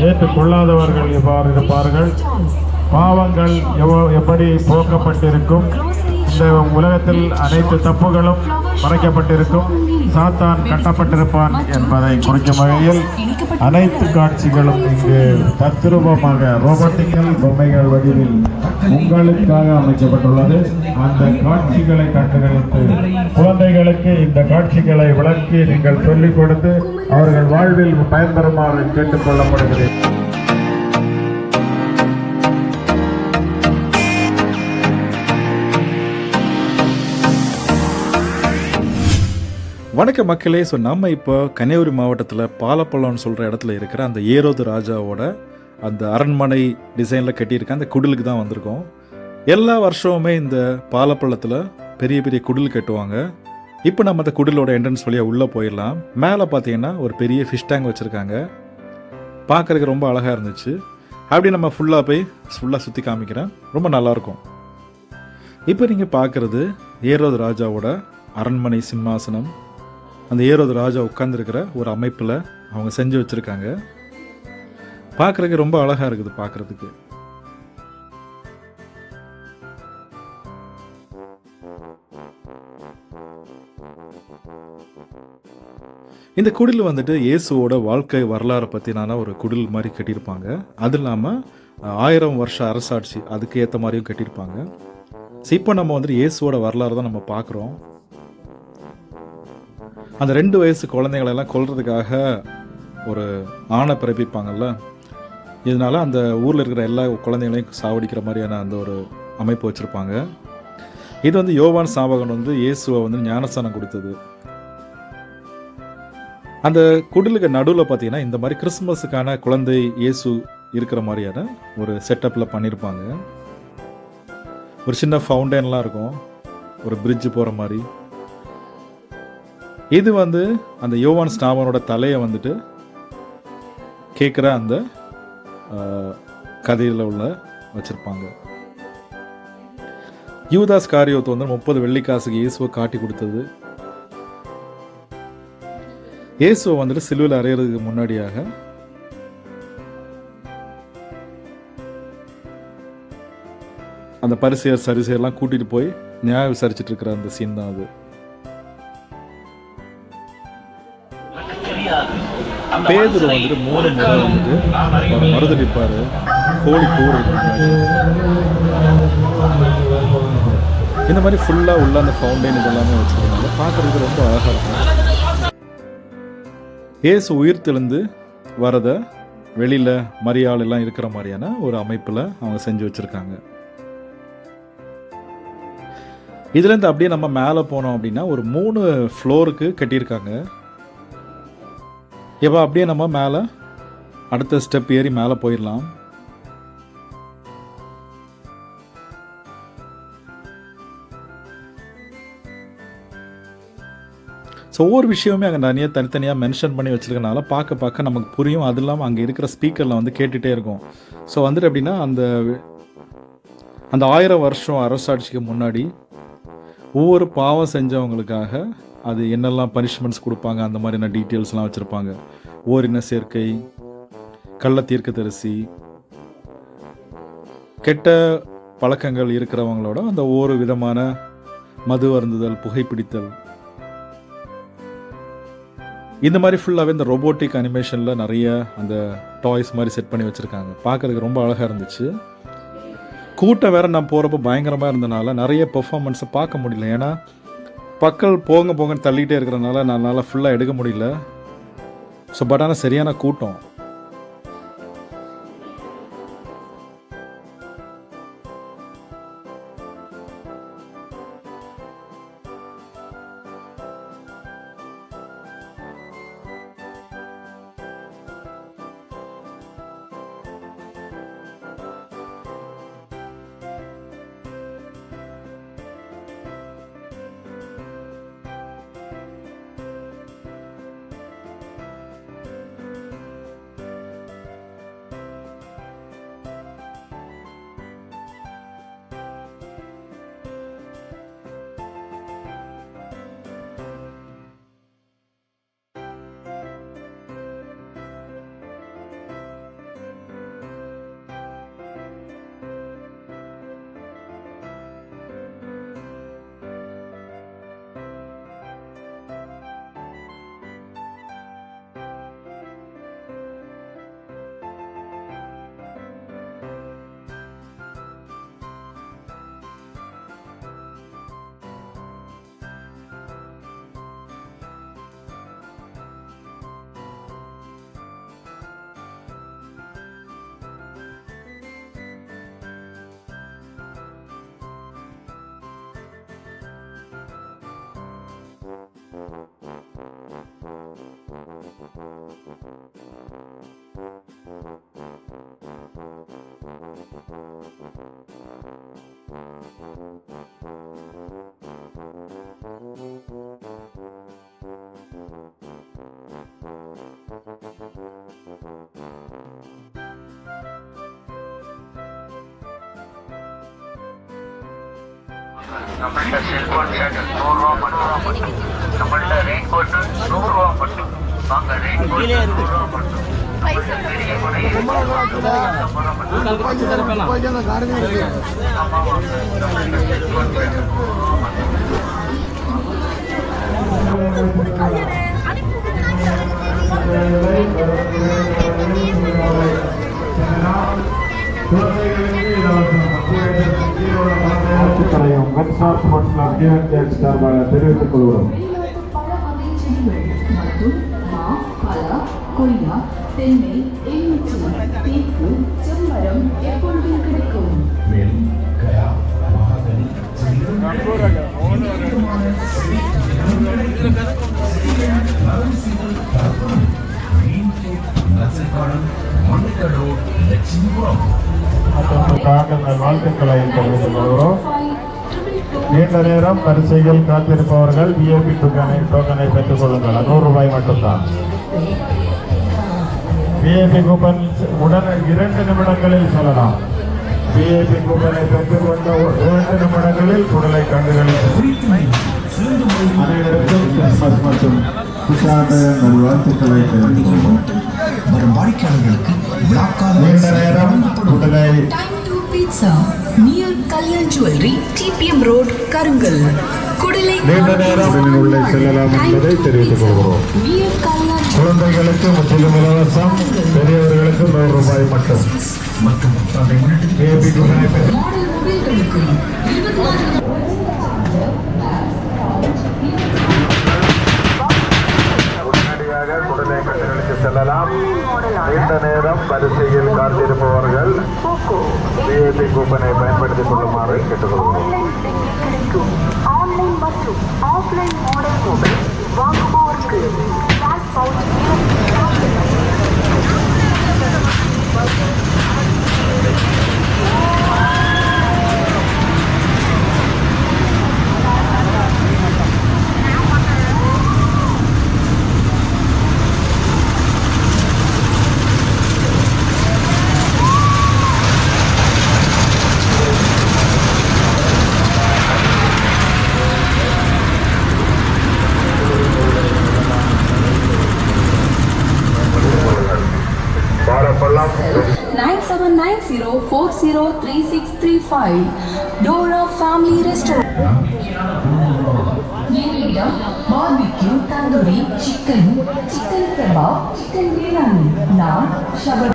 ஏற்றுக்கொள்ளாதவர்கள் எவ்வாறு இருப்பார்கள், பாவங்கள் எப்படி போக்கப்பட்டிருக்கும், இந்த உலகத்தில் அனைத்து தப்புகளும் மறைக்கப்பட்டிருக்கும், சாத்தான் கட்டப்பட்டிருப்பான் என்பதை குறிக்கும் வகையில் அனைத்து காட்சிகளும் இங்கு தத்ரூபமாக ரோபோட்டிக்கல் பொம்மைகள் வடிவில் உங்களுக்காக அமைக்கப்பட்டுள்ளது. அந்த காட்சிகளை கண்டுகளித்து குழந்தைகளுக்கு இந்த காட்சிகளை விளக்கி நீங்கள் சொல்லிக் கொடுத்து அவர்கள் வாழ்வில் பயன்பெறுமாறு கேட்டுக்கொள்ளப்படுகிறேன். வணக்க மக்களே. ஸோ நம்ம இப்போ கன்னியாகுமரி மாவட்டத்தில் பாலப்பள்ளம்னு சொல்கிற இடத்துல இருக்கிற அந்த ஏரோது ராஜாவோட அந்த அரண்மனை டிசைனில் கட்டியிருக்க அந்த குடிலுக்கு தான் வந்திருக்கோம். எல்லா வருஷமுமே இந்த பாலப்பள்ளத்தில் பெரிய பெரிய குடில் கட்டுவாங்க. இப்போ நம்ம அந்த குடிலோட என்ட்ரன்ஸ் வழியாக உள்ளே போயிடலாம். மேலே பார்த்தீங்கன்னா ஒரு பெரிய ஃபிஷ் டேங்க் வச்சுருக்காங்க. பார்க்குறதுக்கு ரொம்ப அழகாக இருந்துச்சு. அப்படி நம்ம ஃபுல்லாக சுற்றி காமிக்கிறேன். ரொம்ப நல்லாயிருக்கும். இப்போ நீங்கள் பார்க்குறது ஏரோது ராஜாவோட அரண்மனை சிம்மாசனம். அந்த ஏரோது ராஜா உட்கார்ந்துருக்கிற ஒரு அமைப்பில் அவங்க செஞ்சு வச்சுருக்காங்க. பார்க்குறதுக்கு ரொம்ப அழகாக இருக்குது. பார்க்குறதுக்கு இந்த குடில் வந்துட்டு இயேசுவோட வாழ்க்கை வரலாறை பற்றினான ஒரு குடில் மாதிரி கட்டியிருப்பாங்க. அது இல்லாமல் 1000 வருஷம் அரசாட்சி அதுக்கு ஏற்ற மாதிரியும் கட்டியிருப்பாங்க. ஸோ இப்போ நம்ம வந்துட்டு இயேசுவோட வரலாறு தான் நம்ம பார்க்குறோம். அந்த 2 வயசு குழந்தைங்களெல்லாம் கொல்றதுக்காக ஒரு ஆணை பிறப்பிப்பாங்கல்ல, இதனால அந்த ஊரில் இருக்கிற எல்லா குழந்தைங்களையும் சாவடிக்கிற மாதிரியான அந்த ஒரு அமைப்பு வச்சுருப்பாங்க. இது வந்து யோவான் ஸ்நாபகன் வந்து இயேசுவை வந்து ஞானஸ்தானம் கொடுத்தது. அந்த குடிலுக்கு நடுவில் பார்த்தீங்கன்னா இந்த மாதிரி கிறிஸ்மஸுக்கான குழந்தை இயேசு இருக்கிற மாதிரியான ஒரு செட்டப்பில் பண்ணியிருப்பாங்க. ஒரு சின்ன ஃபவுண்டன்லாம் இருக்கும், ஒரு பிரிட்ஜ் போகிற மாதிரி. இது வந்து அந்த யோவான் ஸ்நாபகனோட தலையை வந்துட்டு கேட்குற அந்த கதையில் உள்ள வச்சுருப்பாங்க. யூதாஸ் காரியோத்து வந்து 30 வெள்ளிக்காசுக்கு இயேசுவை காட்டி கொடுத்தது. இயேசுவை வந்துட்டு சிலுவையில் அறையிறதுக்கு முன்னாடியாக அந்த பரிசேயர் சரிசேயர்லாம் கூட்டிகிட்டு போய் நியாயம் விசாரிச்சுட்டு இருக்கிற அந்த சீன் தான் அது. பேதுரு வந்துட்டு 3 முறை வந்துட்டு அவர் மறுதளிப்பார். கோழி கூறு இந்த மாதிரி ஃபுல்லாக உள்ள அந்த ஃபவுண்டைன் இதெல்லாமே வச்சுருக்காங்க. பார்க்குறதுக்கு ரொம்ப அழகாக இருக்கும். இயேசு உயிர் தெழுந்து வரத வெளியில் மரியாள் எல்லாம் இருக்கிற மாதிரியான ஒரு அமைப்பில் அவங்க செஞ்சு வச்சுருக்காங்க. இதுலேருந்து அப்படியே நம்ம மேலே போனோம் அப்படின்னா ஒரு 3 ஃப்ளோருக்கு கட்டியிருக்காங்க. இப்போ அப்படியே நம்ம மேலே அடுத்த ஸ்டெப் ஏறி மேலே போயிடலாம். ஸோ ஒவ்வொரு விஷயமே அங்கே தனித்தனியாக மென்ஷன் பண்ணி வச்சுருக்கனால பார்க்க நமக்கு புரியும். அது இல்லாமல் அங்கே இருக்கிற ஸ்பீக்கரில் வந்து கேட்டுகிட்டே இருக்கும். ஸோ வந்துட்டு அப்படின்னா அந்த 1000 வருஷம் அரசாட்சிக்கு முன்னாடி ஒவ்வொரு பாவம் செஞ்சவங்களுக்காக அது என்னெல்லாம் பனிஷ்மெண்ட்ஸ் கொடுப்பாங்க அந்த மாதிரியான டீட்டெயில்ஸ்லாம் வச்சுருப்பாங்க. ஓரின சேர்க்கை, கள்ள தீர்க்கதரிசி, கெட்ட பழக்கங்கள் இருக்கிறவங்களோட அந்த ஒவ்வொரு விதமான மது அருந்துதல், புகைப்பிடித்தல், இந்த மாதிரி ஃபுல்லாகவே இந்த ரோபோட்டிக் அனிமேஷனில் நிறைய அந்த டாய்ஸ் மாதிரி செட் பண்ணி வச்சுருக்காங்க. பார்க்குறதுக்கு ரொம்ப அழகாக இருந்துச்சு. கூட்டம் வேறு நான் போகிறப்ப பயங்கரமாக இருந்தனால நிறைய பெர்ஃபார்மன்ஸை பார்க்க முடியல. ஏன்னா மக்கள் போங்கன்னு தள்ளிகிட்டே இருக்கிறனால என்னால் ஃபுல்லாக எடுக்க முடியல. ஸோ பட் ஆனால் சரியான கூட்டம். நம்மள்ட்ட செல்போன் ஷர்ட் 100 ரூபா மட்டும். நம்மள்ட்ட ரெயின் கோட் 100 ரூபா மட்டும். வாங்க ரெயின் கோட் 100 ரூபா மட்டும். நம்மள்ட்ட பெரிய கொடை 50 ரூபா மட்டும். ஆமா வாங்க. நம்மள்ட்ட செல்போன் ஷர்ட் 100 ரூபா மட்டும். தெரிவித்துக் கொள்கிறோம். மற்றும் மா, பலா, கொய்யா, தென்னை, எலுமிச்சை, தேக்கு, செம்மரம் எப்பொழுதும் கிடைக்கும். வாழ்த்துக்களை தெரிவித்துக் கொள்கிறோம். நீண்ட நேரம் வரிசையில் காத்திருப்பவர்கள் விஐபி டோக்கனை பெற்றுக் கொள்ளுங்கள். 100 ரூபாய் மட்டும்தான். விஐபி கூப்பன் உடன் 2 நிமிடங்களில் சொல்லலாம். விஐபி கூப்பனை பெற்றுக்கொண்ட 2 நிமிடங்களில் குடலை கண்டுகளில் அனைவருக்கும் கிறிஸ்துமஸ் மற்றும் புத்தாண்டு நல்வாழ்த்துக்களை தெரிவித்துக் கொள்வோம். வரும் வாடிக்கையாளர்களுக்கு நீண்ட நேரம் குடலை Pizza near Kalyan Jewelry, TPM Road, Karangal. Kudalai நீண்ட நேரம் உள்ளே செல்லலாம் என்பதை தெரிவித்துக் கொள்கிறோம். near Kalyan குழந்தைகளுக்கு முற்றிலும் இலவசம், பெரியவர்களுக்கு 100 ரூபாய் மட்டும். மற்றும் புத்தாண்டை முன்னிட்டு விஐபி டோக்கனை பெற்று model mobileகளுக்கும் உடனடியாக குடலை கண்டுகளுக்கு செல்லலாம். நீண்ட நேரம் வரிசையில் காத்திருப்பவர்கள் விஐபி கூப்பனை பயன்படுத்திக் கொள்ளுமாறு கேட்டுக்கொள்கிறோம். ஆன்லைன் மற்றும் ஆஃப்லைன் மாடல் மொபைல் வாங்குவோருக்கு cash pouch Parappalam 9790403635 Dora Family Restaurant. எங்களிடம் barbecue, tandoori, chicken kebab, chicken biryani, naan shower